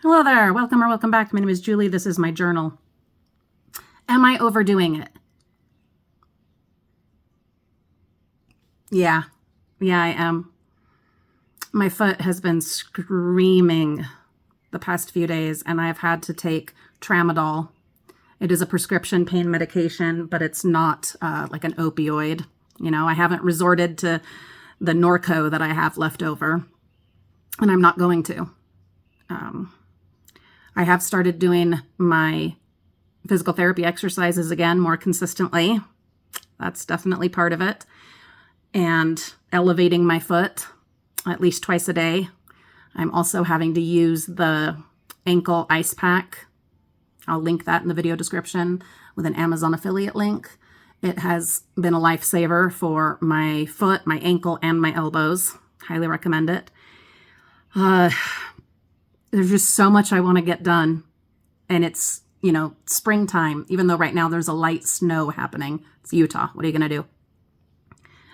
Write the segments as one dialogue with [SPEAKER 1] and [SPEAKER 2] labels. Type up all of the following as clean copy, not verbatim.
[SPEAKER 1] Hello there. Welcome or welcome back. My name is Julie. This is my journal. Am I overdoing it? Yeah, I am. My foot has been screaming the past few days, and I've had to take Tramadol. It is a prescription pain medication, but it's not like an opioid. I haven't resorted to the Norco that I have left over, and I'm not going to. I have started doing my physical therapy exercises again more consistently. That's definitely part of it. And elevating my foot at least twice a day. I'm also having to use the ankle ice pack. I'll link that in the video description with an Amazon affiliate link. It has been a lifesaver for my foot, my ankle, and my elbows. Highly recommend it. There's just so much I want to get done. And it's, springtime, even though right now there's a light snow happening. It's Utah. What are you going to do?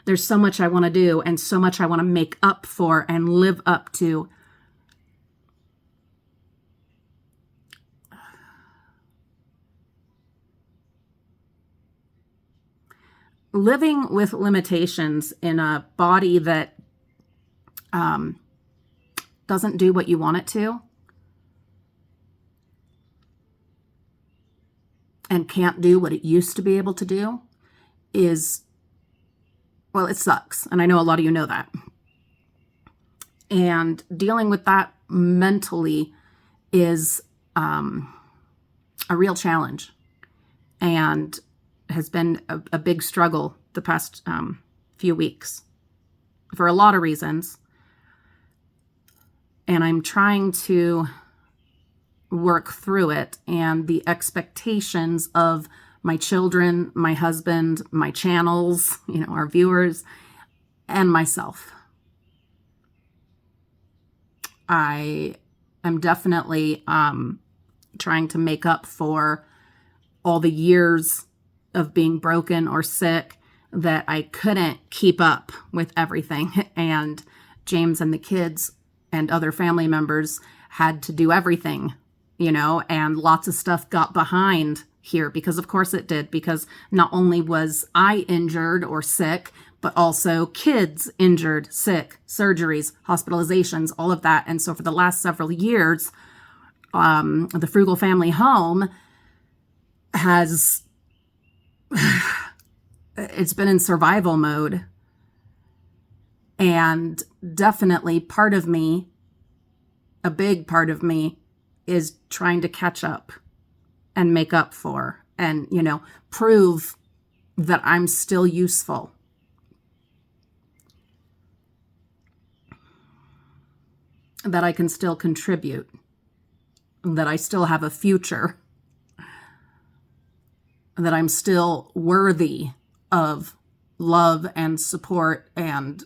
[SPEAKER 1] There's so much I want to do and so much I want to make up for and live up to. Living with limitations in a body that doesn't do what you want it to and can't do what it used to be able to do is, well, it sucks. And I know a lot of you know that. And dealing with that mentally is a real challenge and has been a big struggle the past few weeks for a lot of reasons. And I'm trying to work through it, and the expectations of my children, my husband, my channels, our viewers, and myself. I am definitely trying to make up for all the years of being broken or sick that I couldn't keep up with everything. And James and the kids and other family members had to do everything, and lots of stuff got behind here because of course it did, because not only was I injured or sick, but also kids injured, sick, surgeries, hospitalizations, all of that. And so for the last several years, the Frugal Family Home has, it's been in survival mode. And definitely part of me, a big part of me, is trying to catch up and make up for and, prove that I'm still useful. That I can still contribute. That I still have a future. That I'm still worthy of love and support and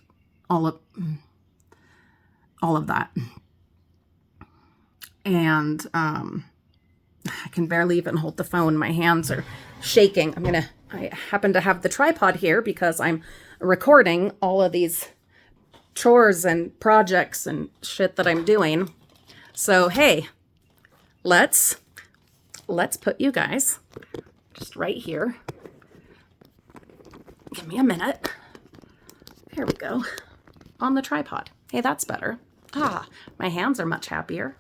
[SPEAKER 1] all of that. And I can barely even hold the phone. My hands are shaking. I happen to have the tripod here because I'm recording all of these chores and projects and shit that I'm doing. So, hey, let's put you guys just right here. Give me a minute. There we go. On the tripod. Hey, that's better. My hands are much happier.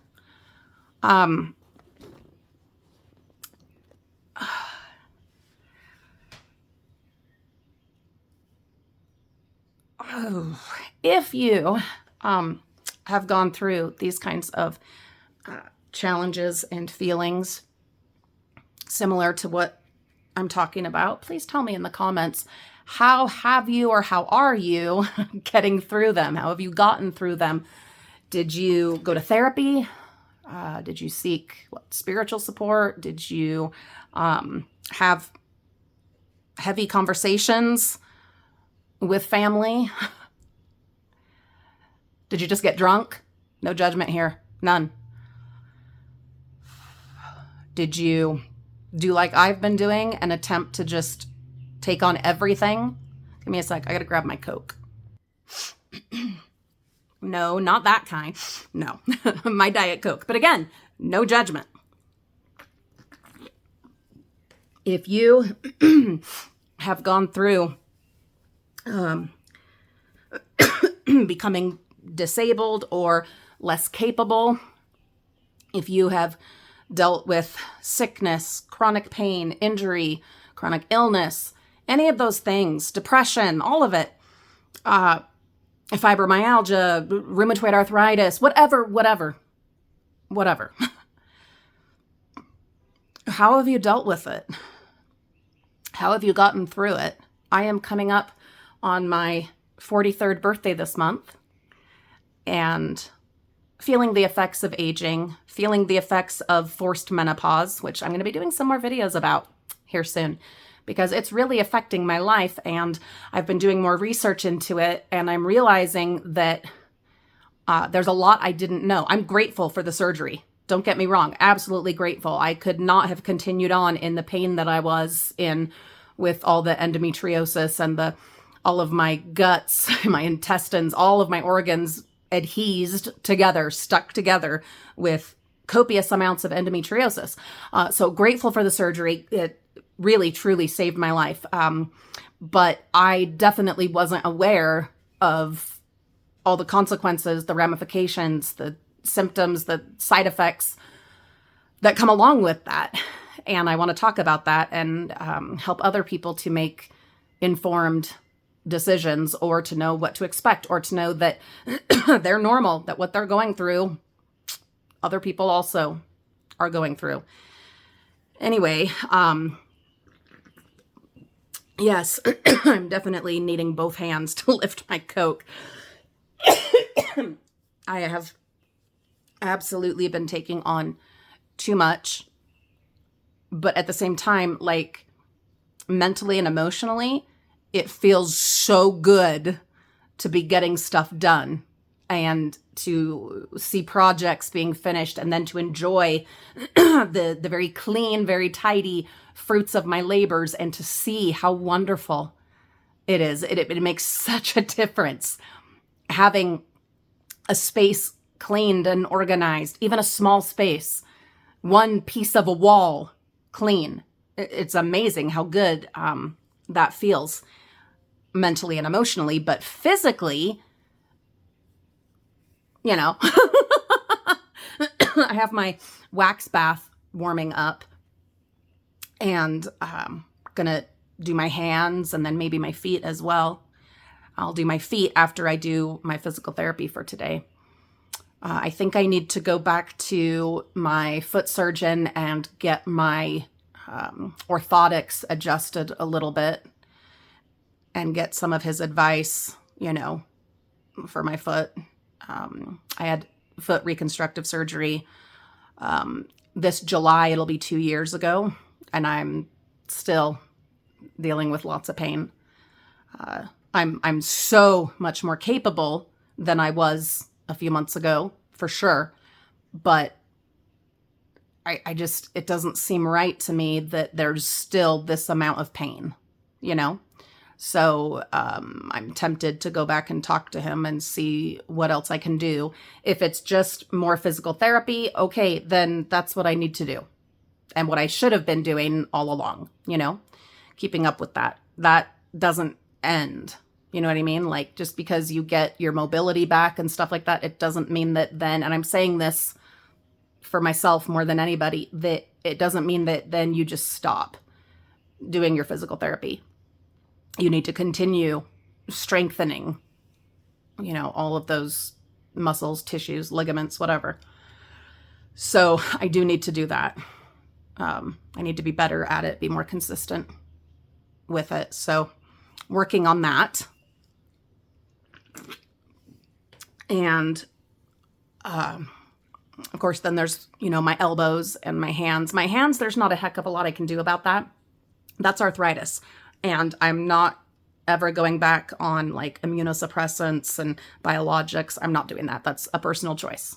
[SPEAKER 1] If you have gone through these kinds of challenges and feelings similar to what I'm talking about, please tell me in the comments, how have you or how are you getting through them? How have you gotten through them? Did you go to therapy? Did you seek spiritual support? Did you have heavy conversations with family? Did you just get drunk? No judgment here. None. Did you do like I've been doing and attempt to just take on everything? Give me a sec. I gotta grab my Coke. No, not that kind. No, my Diet Coke. But again, No judgment. If you have gone through becoming disabled or less capable, if you have dealt with sickness, chronic pain, injury, chronic illness, any of those things, depression, all of it, fibromyalgia, rheumatoid arthritis, whatever. How have you dealt with it? How have you gotten through it? I am coming up on my 43rd birthday this month and feeling the effects of aging, feeling the effects of forced menopause, which I'm going to be doing some more videos about here soon because it's really affecting my life, and I've been doing more research into it, and I'm realizing that there's a lot I didn't know. I'm grateful for the surgery. Don't get me wrong. Absolutely grateful. I could not have continued on in the pain that I was in with all the endometriosis and all of my guts, my intestines, all of my organs adhesed together, stuck together with copious amounts of endometriosis. So grateful for the surgery. It really, truly saved my life. But I definitely wasn't aware of all the consequences, the ramifications, the symptoms, the side effects that come along with that. And I want to talk about that and help other people to make informed decisions, or to know what to expect, or to know that they're normal, that what they're going through, other people also are going through. Anyway, yes, I'm definitely needing both hands to lift my Coke. I have absolutely been taking on too much, but at the same time, like mentally and emotionally, it feels so good to be getting stuff done and to see projects being finished, and then to enjoy the very clean, very tidy fruits of my labors, and to see how wonderful it is. It makes such a difference having a space cleaned and organized, even a small space, one piece of a wall clean. It's amazing how good that feels mentally and emotionally, but physically, you know, I have my wax bath warming up, and gonna do my hands and then maybe my feet as well. I'll do my feet after I do my physical therapy for today. I think I need to go back to my foot surgeon and get my orthotics adjusted a little bit and get some of his advice, you know, for my foot. I had foot reconstructive surgery this July. It'll be 2 years ago, and I'm still dealing with lots of pain. I'm so much more capable than I was a few months ago, for sure. But I just, it doesn't seem right to me that there's still this amount of pain, you know? So I'm tempted to go back and talk to him and see what else I can do. If it's just more physical therapy, okay, then that's what I need to do. And what I should have been doing all along, you know, keeping up with that. That doesn't end. You know what I mean? Like, just because you get your mobility back and stuff like that, it doesn't mean that then, and I'm saying this for myself more than anybody, that it doesn't mean that then you just stop doing your physical therapy. You need to continue strengthening, you know, all of those muscles, tissues, ligaments, whatever. So I do need to do that. I need to be better at it, be more consistent with it. So working on that. And, of course, then there's, you know, my elbows and my hands. My hands, there's not a heck of a lot I can do about that. That's arthritis. And I'm not ever going back on like immunosuppressants and biologics. I'm not doing that. That's a personal choice.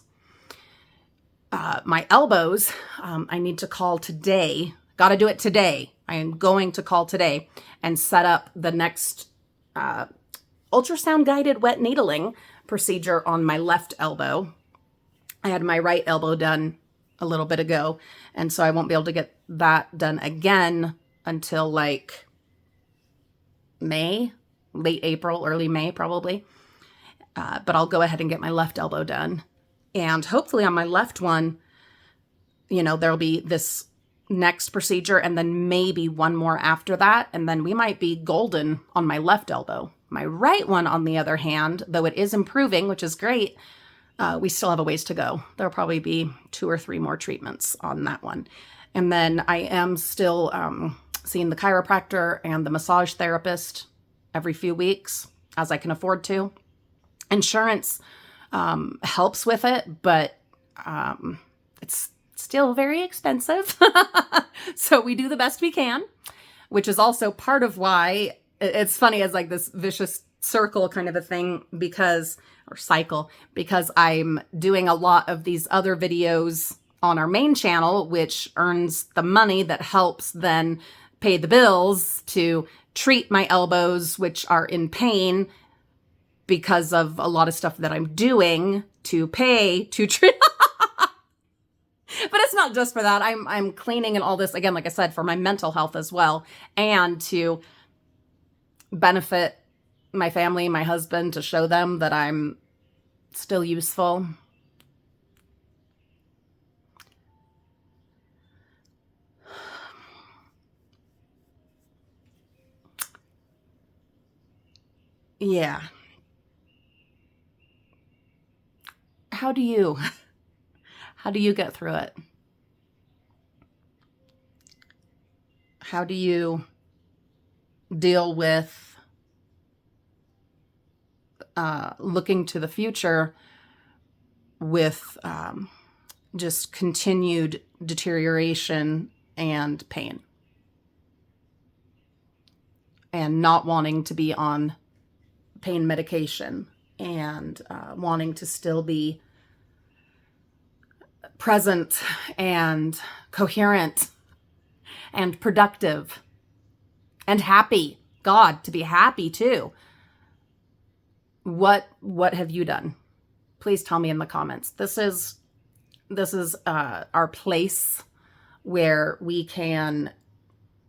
[SPEAKER 1] My elbows, I need to call today. Got to do it today. I am going to call today and set up the next ultrasound guided wet needling procedure on my left elbow. I had my right elbow done a little bit ago. And so I won't be able to get that done again until like May, late April, early May, probably. But I'll go ahead and get my left elbow done. And hopefully on my left one, there'll be this next procedure and then maybe one more after that. And then we might be golden on my left elbow. My right one, on the other hand, though it is improving, which is great, we still have a ways to go. There'll probably be 2 or 3 more treatments on that one. And then I am still seeing the chiropractor and the massage therapist every few weeks as I can afford to. Insurance helps with it, but it's still very expensive. So we do the best we can, which is also part of why it's funny as like this vicious circle kind of a thing or cycle, because I'm doing a lot of these other videos on our main channel, which earns the money that helps then pay the bills to treat my elbows, which are in pain because of a lot of stuff that I'm doing to pay to treat. But it's not just for that. I'm cleaning and all this, again, like I said, for my mental health as well, and to benefit my family, my husband, to show them that I'm still useful. Yeah. How do you get through it? How do you deal with looking to the future with just continued deterioration and pain, and not wanting to be on pain medication, and wanting to still be present and coherent and productive and happy? God, to be happy too. What have you done? Please tell me in the comments. This is our place where we can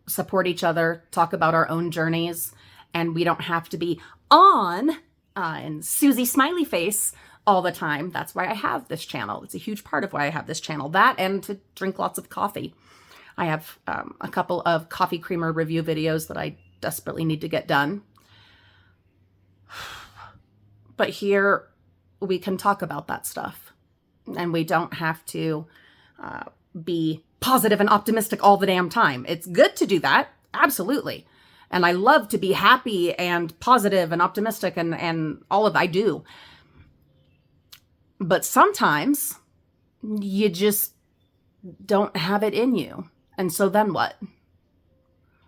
[SPEAKER 1] support each other, talk about our own journeys, and we don't have to be on and Susie smiley face all the time. That's why I have this channel. It's a huge part of why I have this channel. That, and to drink lots of coffee. I have a couple of coffee creamer review videos that I desperately need to get done. But here we can talk about that stuff, and we don't have to be positive and optimistic all the damn time. It's good to do that, absolutely. And I love to be happy and positive and optimistic and all of that. I do. But sometimes you just don't have it in you. And so then what?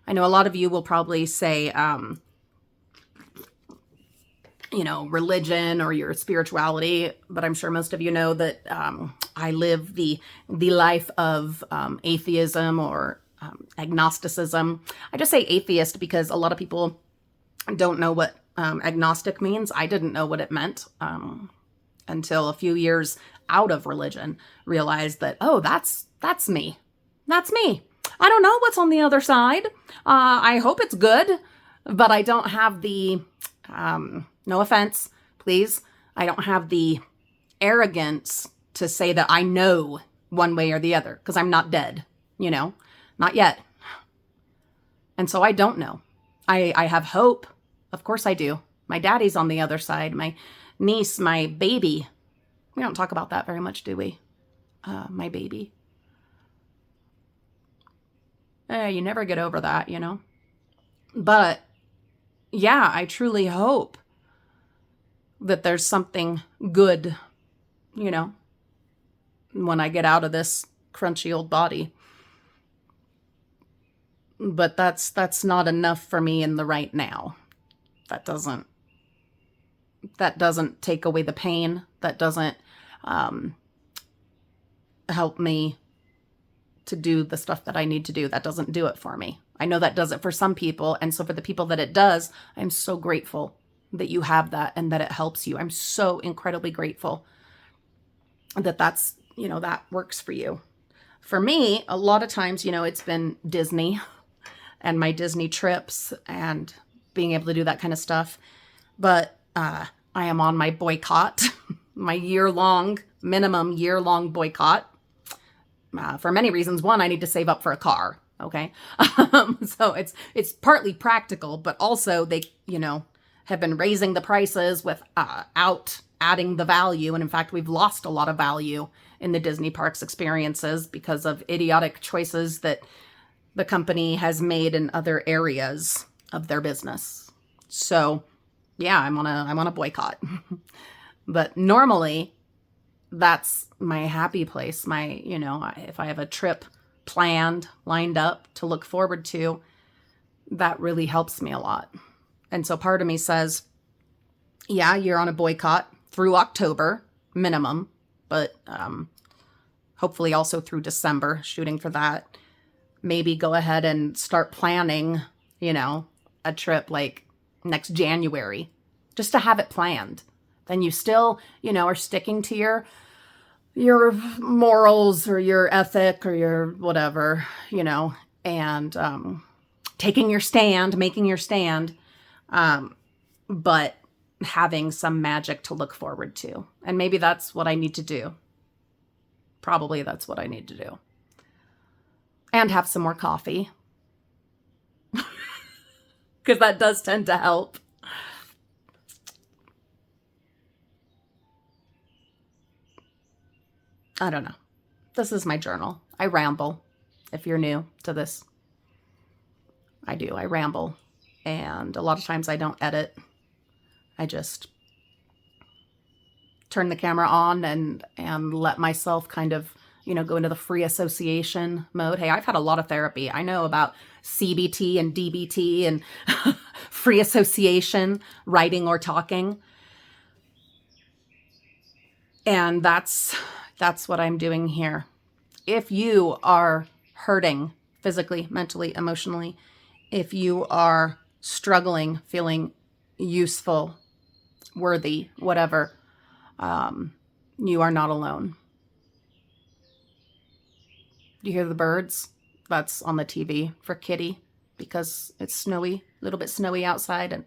[SPEAKER 1] I know a lot of you will probably say, religion or your spirituality, but I'm sure most of you know that I live the life of atheism or agnosticism. I just say atheist because a lot of people don't know what agnostic means. I didn't know what it meant until a few years out of religion, realized that, oh, that's me. That's me. I don't know what's on the other side. I hope it's good, but I don't have the, no offense, please, I don't have the arrogance to say that I know one way or the other, because I'm not dead, not yet. And so I don't know. I have hope. Of course I do. My daddy's on the other side. My niece, my baby. We don't talk about that very much, do we? My baby. You never get over that, But yeah, I truly hope that there's something good, when I get out of this crunchy old body. But that's not enough for me in the right now. That doesn't take away the pain. That doesn't help me to do the stuff that I need to do. That doesn't do it for me. I know that does it for some people. And so for the people that it does, I'm so grateful that you have that and that it helps you. I'm so incredibly grateful that that's, that works for you. for me, a lot of times, it's been Disney and my Disney trips and being able to do that kind of stuff. But I am on my boycott, my minimum year-long boycott. For many reasons. One, I need to save up for a car. Okay. So it's partly practical, but also they, have been raising the prices without adding the value. And in fact, we've lost a lot of value in the Disney parks experiences because of idiotic choices that the company has made in other areas of their business. So yeah, I'm on a boycott. But normally that's my happy place. If I have a trip lined up to look forward to, that really helps me a lot. And so part of me says, yeah, you're on a boycott through October minimum, but hopefully also through December, shooting for that. Maybe go ahead and start planning, a trip like next January, just to have it planned. Then you still, are sticking to your morals or your ethic or your whatever, and making your stand, but having some magic to look forward to. And maybe that's what I need to do. Probably that's what I need to do. And have some more coffee. Because that does tend to help. I don't know. This is my journal. I ramble. If you're new to this, I do. I ramble. And a lot of times I don't edit. I just turn the camera on and let myself kind of, go into the free association mode. Hey, I've had a lot of therapy. I know about CBT and DBT and free association, writing or talking. And that's what I'm doing here. If you are hurting physically, mentally, emotionally, if you are struggling, feeling useful, worthy, whatever, you are not alone. You hear the birds? That's on the TV for Kitty because it's snowy, a little bit snowy outside, and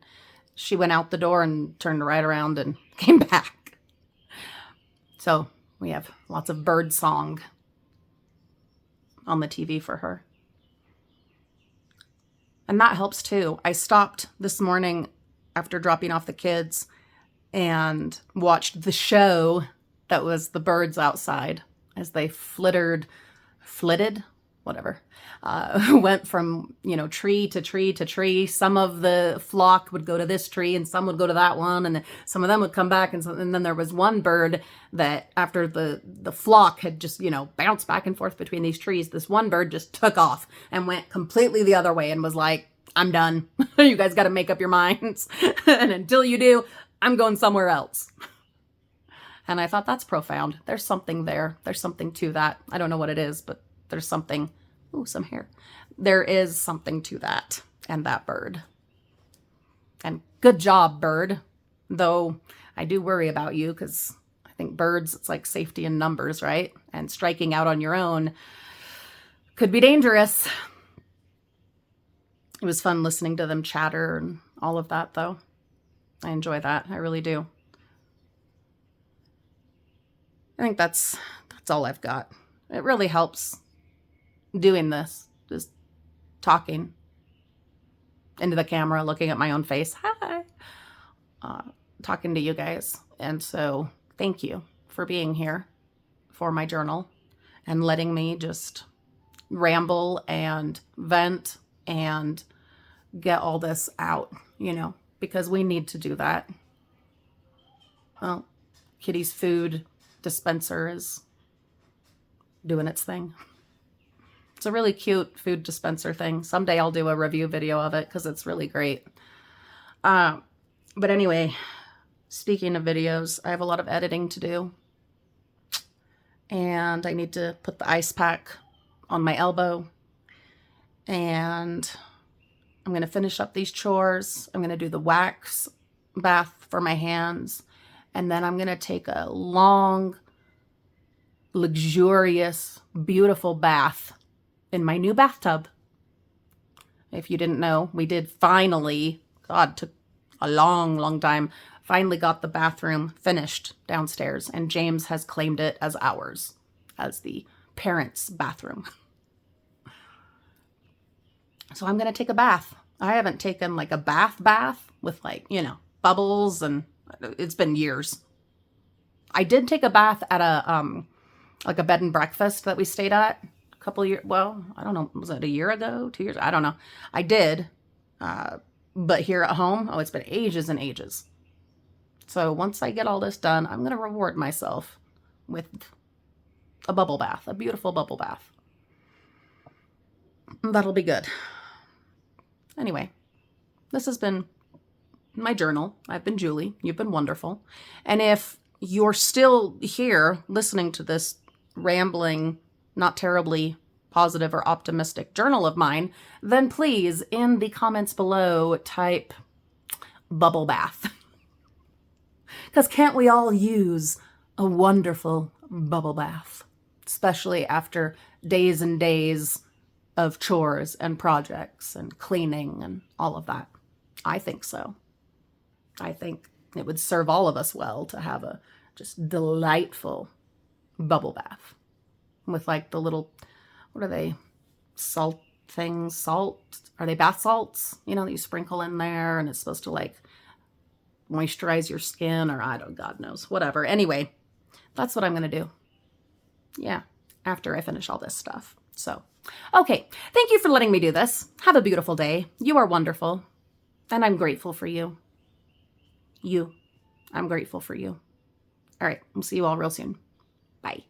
[SPEAKER 1] she went out the door and turned right around and came back. So we have lots of bird song on the TV for her. And that helps too. I stopped this morning after dropping off the kids and watched the show that was the birds outside as they flitted, whatever, went from, tree to tree to tree. Some of the flock would go to this tree and some would go to that one. And then some of them would come back. And then there was one bird that after the flock had just, bounced back and forth between these trees, this one bird just took off and went completely the other way and was like, I'm done. You guys got to make up your minds. And until you do, I'm going somewhere else. And I thought that's profound. There's something there. There's something to that. I don't know what it is, but there's something. Ooh, some hair. There is something to that and that bird. And good job, bird. Though I do worry about you because I think birds, it's like safety in numbers, right? And striking out on your own could be dangerous. It was fun listening to them chatter and all of that, though. I enjoy that. I really do. I think that's all I've got. It really helps doing this, just talking into the camera, looking at my own face. Hi. Talking to you guys. And so thank you for being here for my journal and letting me just ramble and vent and get all this out, because we need to do that. Well, Kitty's food dispenser is doing its thing. It's a really cute food dispenser thing. Someday I'll do a review video of it because it's really great. But anyway, speaking of videos, I have a lot of editing to do. And I need to put the ice pack on my elbow. And I'm going to finish up these chores. I'm going to do the wax bath for my hands. And then I'm going to take a long, luxurious beautiful bath in my new bathtub. If you didn't know, we did finally, God, took a long, long time, finally got the bathroom finished downstairs, and James has claimed it as ours, as the parents' bathroom. So I'm going to take a bath. I haven't taken like a bath with like, bubbles, and it's been years. I did take a bath at a bed and breakfast that we stayed at a couple of years. Well, I don't know. Was it a year ago? 2 years? I don't know. I did. But here at home, it's been ages and ages. So once I get all this done, I'm going to reward myself with a bubble bath, a beautiful bubble bath. That'll be good. Anyway, this has been my journal. I've been Julie. You've been wonderful. And if you're still here listening to this rambling, not terribly positive or optimistic journal of mine, then please, in the comments below, type bubble bath. Because can't we all use a wonderful bubble bath? Especially after days and days of chores and projects and cleaning and all of that. I think so. I think it would serve all of us well to have a just delightful bubble bath with like the little, what are they, salt things, are they bath salts, that you sprinkle in there, and it's supposed to like moisturize your skin, or God knows, whatever. Anyway, that's what I'm going to do. Yeah, after I finish all this stuff. So, okay, thank you for letting me do this. Have a beautiful day. You are wonderful, and I'm grateful for you. I'm grateful for you. All right, we'll see you all real soon. Bye.